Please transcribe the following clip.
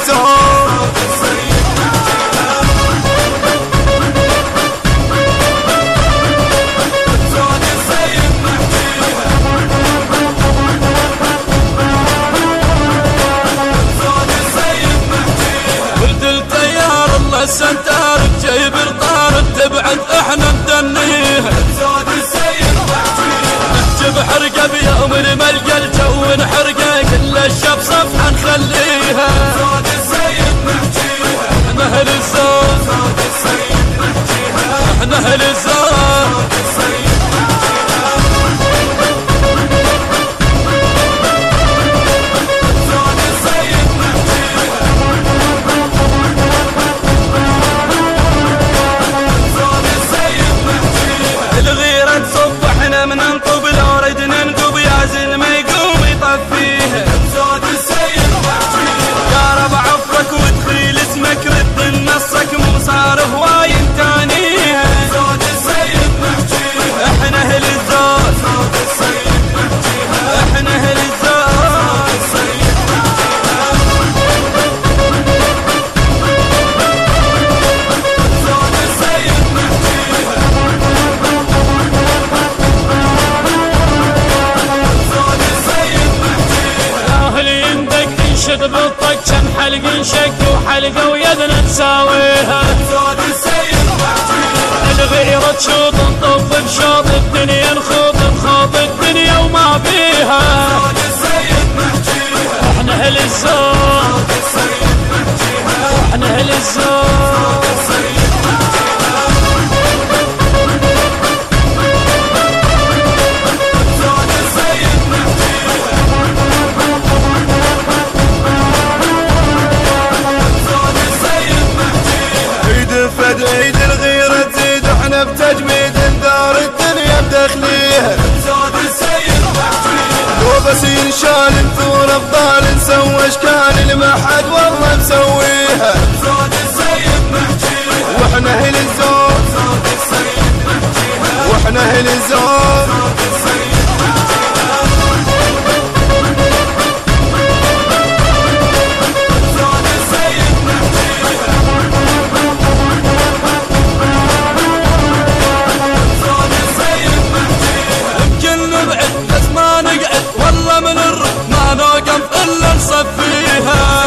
الزهور. قلت التيار الله سنتارك جايب الطارد تبعد احنا ندنيها. نحجب حرقه بيوم الملقى الجو نحرقه كل الشب صفحه نخليها. احنا اهل الزود احنا اهل الزود. الغيرة تصب احنا من نطب لو ردنا نقوب يا زلمة يقوم يطفيها. يا رب عفرك وادخيل اسمك رد نصك مو صار هواي تانيها. احنا اهل الزود احنا اهل الزود. انشد بالطق كم حلق انشق وحلقه ويدنا نساويها. الغيرة تشوط نطب بشوط الدنيا نخوض الدنيا وما بيها. احنا اهل الزود احنا اهل الزود. عيد الغيرة تزيد احنا بتجميد ندار الدنيا بدخليها. لو بس ينشال نثور ابطال نسوي اشكال المحد والله مسويها. واحنا اهل الزود واحنا اهل الزود. ما نقعد والله من الرد ما نوقف الا نصفيها.